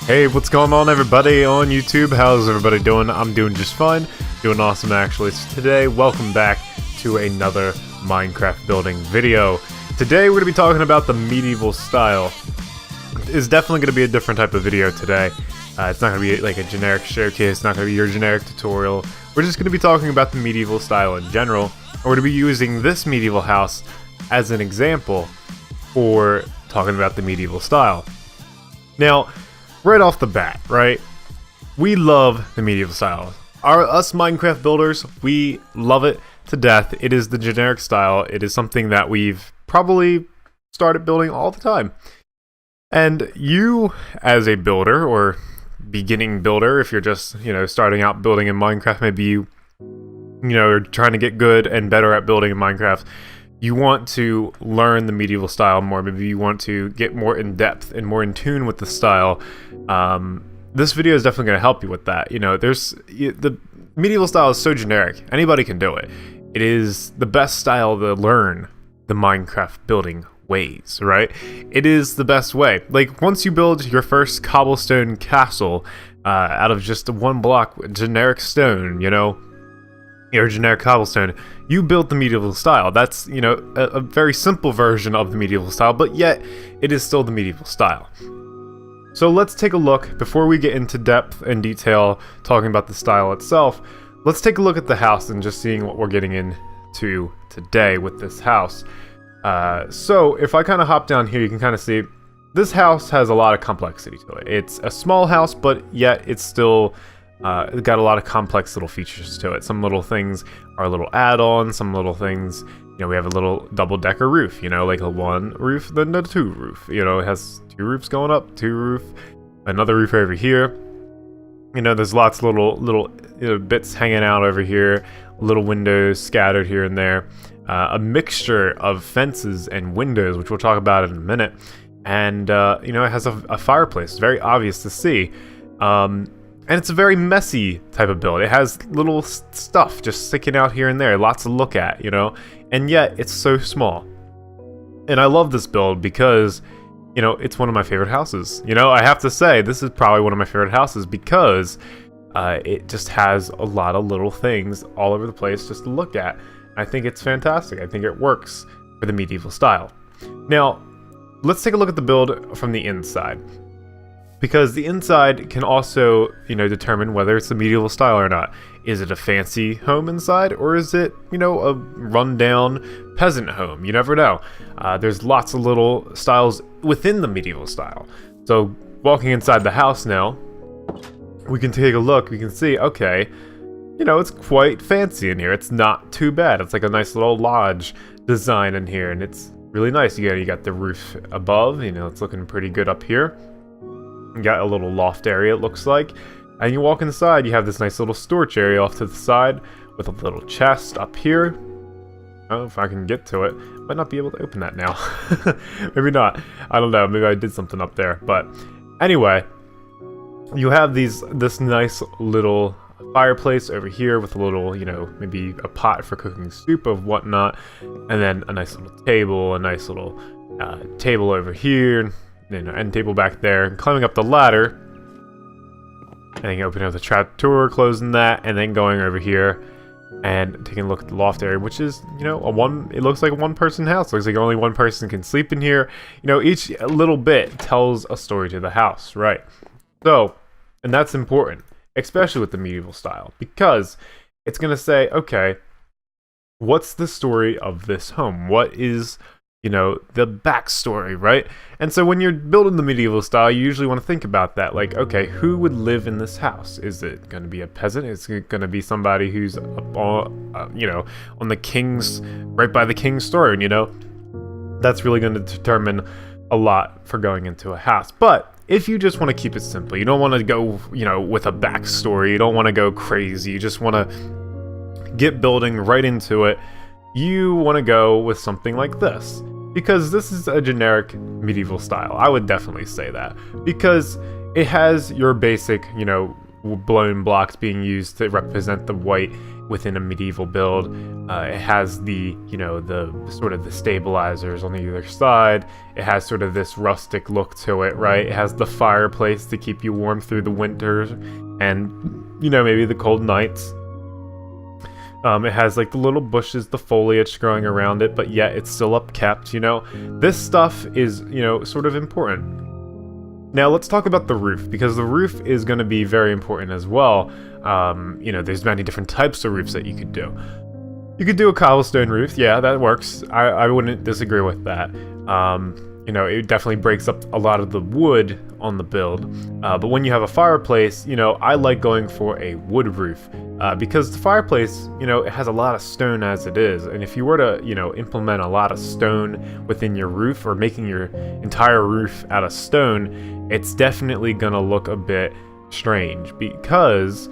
Hey, what's going on everybody on YouTube? How's everybody doing? I'm doing just fine. Doing awesome actually. So today, welcome back to another Minecraft building video. Today we're going to be talking about the medieval style. It's definitely going to be a different type of video today. It's not going to be like a generic showcase, it's not going to be your generic tutorial. We're just going to be talking about the medieval style in general. And we're going to be using this medieval house as an example for talking about the medieval style. Now, right off the bat, right? We love the medieval style. Us Minecraft builders, we love it to death. It is the generic style. It is something that we've probably started building all the time. And you, as a builder or beginning builder, if you're just, starting out building in Minecraft, maybe you are trying to get good and better at building in Minecraft, you want to learn the medieval style more. Maybe you want to get more in depth and more in tune with the style. This video is definitely going to help you with that. The medieval style is so generic. Anybody can do it. It is the best style to learn the Minecraft building ways, right? It is the best way. Like, once you build your first cobblestone castle out of just one block generic stone, your generic cobblestone, you built the medieval style. That's, a very simple version of the medieval style, but yet it is still the medieval style. So let's take a look, before we get into depth and detail talking about the style itself, let's take a look at the house and just seeing what we're getting into today with this house. So if I kind of hop down here, you can kind of see this house has a lot of complexity to it. It's a small house, but yet it's still got a lot of complex little features to it. Some little things are a little add-ons, some little things, we have a little double-decker roof, like a one roof, then a two roof. It has two roofs going up, two roof, another roof over here. There's lots of little bits hanging out over here, little windows scattered here and there. A mixture of fences and windows, which we'll talk about in a minute. And, it has a fireplace. It's very obvious to see. And it's a very messy type of build. It has little stuff just sticking out here and there, lots to look at, and yet it's so small. And I love this build because, it's one of my favorite houses. I have to say, this is probably one of my favorite houses because it just has a lot of little things all over the place just to look at. I think it's fantastic. I think it works for the medieval style. Now, let's take a look at the build from the inside. Because the inside can also, determine whether it's the medieval style or not. Is it a fancy home inside, or is it, a rundown peasant home? You never know. There's lots of little styles within the medieval style. So, walking inside the house now, we can take a look. We can see, okay, it's quite fancy in here. It's not too bad. It's like a nice little lodge design in here, and it's really nice. You got the roof above. It's looking pretty good up here. You got a little loft area, it looks like. And you walk inside, you have this nice little storage area off to the side with a little chest up here. I don't know if I can get to it. Might not be able to open that now. Maybe not. I don't know. Maybe I did something up there. But anyway, you have this nice little fireplace over here with a little, maybe a pot for cooking soup of whatnot. And then a nice little table, a nice little table over here. End table back there, and climbing up the ladder, and then opening up the trap door, closing that, and then going over here and taking a look at the loft area, which is, it looks like a one-person house. Looks like only one person can sleep in here. Each little bit tells a story to the house, right? So, and that's important, especially with the medieval style, because it's going to say, okay, what's the story of this home? What is the backstory, right? And so when you're building the medieval style, you usually want to think about that. Like, okay, who would live in this house? Is it going to be a peasant? Is it going to be somebody who's up on, on the king's, right by the king's throne, That's really going to determine a lot for going into a house. But if you just want to keep it simple, you don't want to go, with a backstory, you don't want to go crazy, you just want to get building right into it, you want to go with something like this. Because this is a generic medieval style. I would definitely say that. Because it has your basic, blown blocks being used to represent the white within a medieval build. It has the, you know, the sort of the stabilizers on either side. It has sort of this rustic look to it, right? It has the fireplace to keep you warm through the winters and, you know, maybe the cold nights. It has like the little bushes, the foliage growing around it, but yet it's still upkept, you know? This stuff is, you know, sort of important. Now let's talk about the roof, because the roof is going to be very important as well. You know, there's many different types of roofs that you could do. You could do a cobblestone roof, yeah, that works. I wouldn't disagree with that. You know, it definitely breaks up a lot of the wood on the build. But when you have a fireplace, you know, I like going for a wood roof. Because the fireplace, you know, it has a lot of stone as it is. And if you were to, you know, implement a lot of stone within your roof, or making your entire roof out of stone, it's definitely gonna look a bit strange, because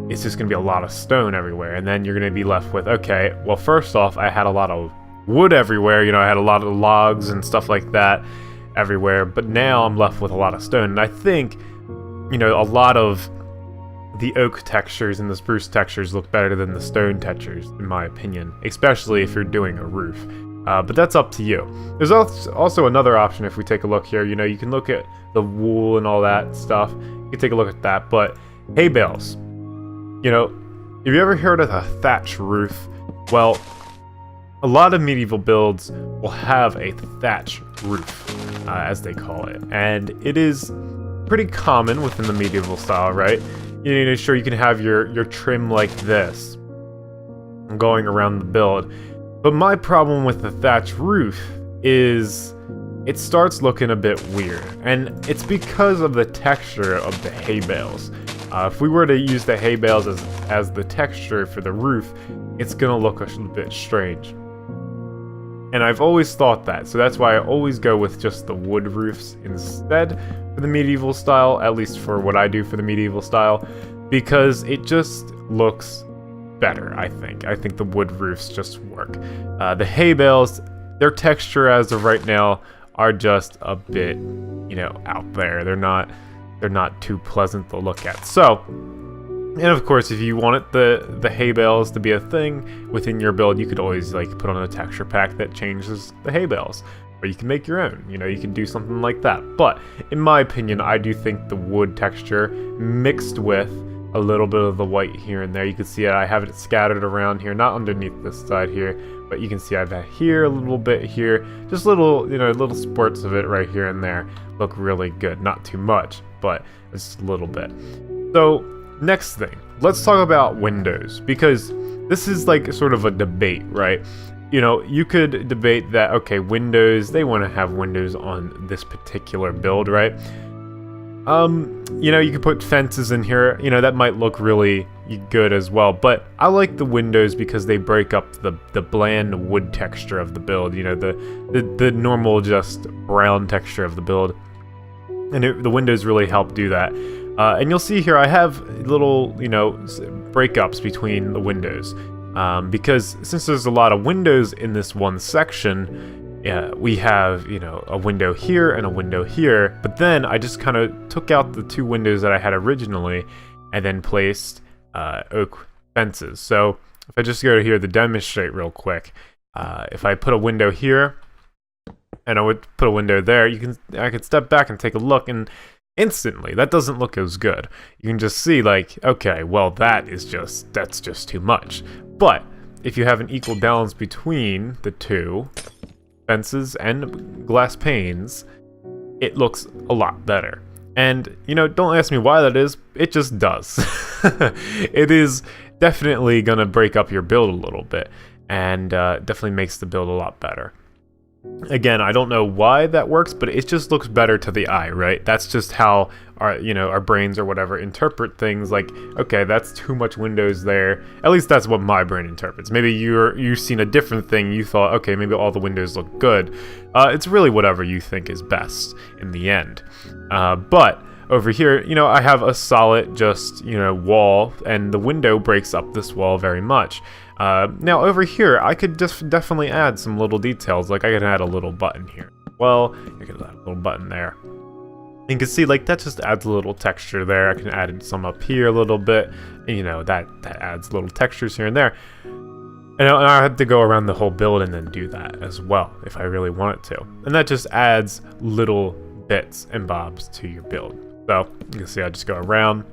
it's just gonna be a lot of stone everywhere. And then you're gonna be left with, okay, well, first off, I had a lot of wood everywhere, you know, I had a lot of logs and stuff like that everywhere, but now I'm left with a lot of stone. And I think, you know, a lot of the oak textures and the spruce textures look better than the stone textures, in my opinion, especially if you're doing a roof. But that's up to you. There's also another option. If we take a look here, you know, you can look at the wool and all that stuff. You can take a look at that, but hay bales. You know, have you ever heard of a thatched roof? Well, a lot of medieval builds will have a thatched roof, as they call it, and it is pretty common within the medieval style, right? You know, sure, you can have your trim like this going around the build, but my problem with the thatched roof is it starts looking a bit weird, and it's because of the texture of the hay bales. If we were to use the hay bales as the texture for the roof, it's gonna look a bit strange. And I've always thought that, so that's why I always go with just the wood roofs instead for the medieval style, at least for what I do for the medieval style, because it just looks better, I think. I think the wood roofs just work. The hay bales, their texture as of right now are just a bit, you know, out there. They're not too pleasant to look at. So, and of course, if you wanted the hay bales to be a thing within your build, you could always like put on a texture pack that changes the hay bales, or you can make your own. You know, you can do something like that. But in my opinion, I do think the wood texture mixed with a little bit of the white here and there. You can see it. I have it scattered around here, not underneath this side here, but you can see I've had here a little bit here, just little, you know, little spurts of it right here and there. Look really good. Not too much, but just a little bit. So next thing, let's talk about windows, because this is like sort of a debate, right? You know, you could debate that, okay, windows, they want to have windows on this particular build, right? You know, you could put fences in here, you know, that might look really good as well, but I like the windows because they break up the bland wood texture of the build, you know, the normal just brown texture of the build, and the windows really help do that. And you'll see here I have little, you know, breakups between the windows, because since there's a lot of windows in this one section, we have, you know, a window here and a window here, but then I just kind of took out the two windows that I had originally and then placed oak fences. So if I just go to here to demonstrate real quick, if I put a window here and I would put a window there, I could step back and take a look, and instantly that doesn't look as good. You can just see like, okay, well, that's just too much. But if you have an equal balance between the two fences and glass panes, it looks a lot better. And, you know, don't ask me why that is, it just does. It is definitely gonna break up your build a little bit, and definitely makes the build a lot better. Again, I don't know why that works, but it just looks better to the eye, right? That's just how our brains or whatever interpret things. Like, okay, that's too much windows there. At least that's what my brain interprets. Maybe you've seen a different thing. You thought, okay, maybe all the windows look good. It's really whatever you think is best in the end. But over here, you know, I have a solid just, you know, wall, and the window breaks up this wall very much. Now over here, I could definitely add some little details, like I could add a little button here. Well, I could add a little button there. You can see like that just adds a little texture there. I can add some up here a little bit, you know, that adds little textures here and there. And I have to go around the whole build and then do that as well if I really want it to. And that just adds little bits and bobs to your build. So you can see I just go around,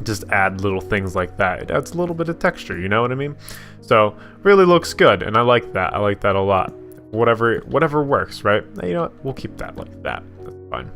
just add little things like that. It adds a little bit of texture, you know what I mean? So really looks good, and I like that. I like that a lot. Whatever works, right? You know what? We'll keep that like that. That's fine.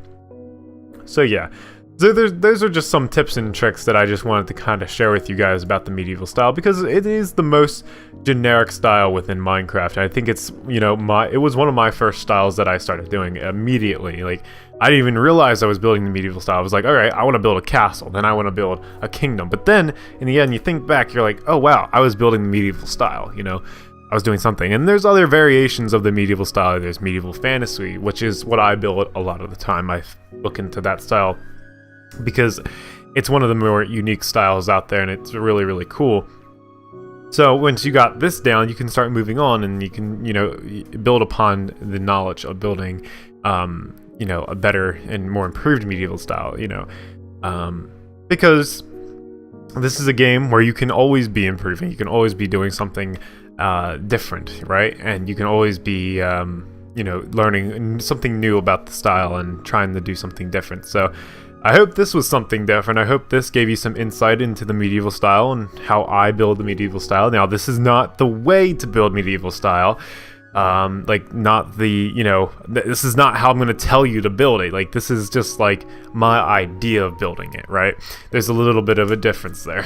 So yeah. So those are just some tips and tricks that I just wanted to kind of share with you guys about the medieval style, because it is the most generic style within Minecraft. I think it's, you know, it was one of my first styles that I started doing immediately. Like, I didn't even realize I was building the medieval style. I was like, all right, I want to build a castle, then I want to build a kingdom. But then in the end, you think back, you're like, oh wow, I was building the medieval style, you know. I was doing something. And there's other variations of the medieval style. There's medieval fantasy, which is what I build a lot of the time. I look into that style because it's one of the more unique styles out there, and it's really, really cool. So once you got this down, you can start moving on, and you can, you know, build upon the knowledge of building, you know, a better and more improved medieval style, you know, because this is a game where you can always be improving. You can always be doing something different, right? And you can always be, you know, learning something new about the style and trying to do something different. So I hope this was something different. I hope this gave you some insight into the medieval style and how I build the medieval style. Now, this is not the way to build medieval style. Like, not the, you know, this is not how I'm going to tell you to build it. Like, this is just like my idea of building it, right? There's a little bit of a difference there.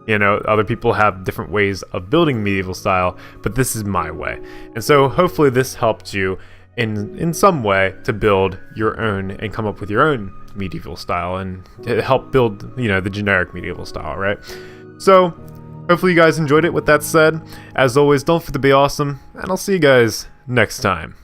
You know, other people have different ways of building medieval style, but this is my way. And so hopefully this helped you in some way to build your own and come up with your own medieval style and to help build, you know, the generic medieval style, right? So hopefully you guys enjoyed it. With that said, as always, don't forget to be awesome, and I'll see you guys next time.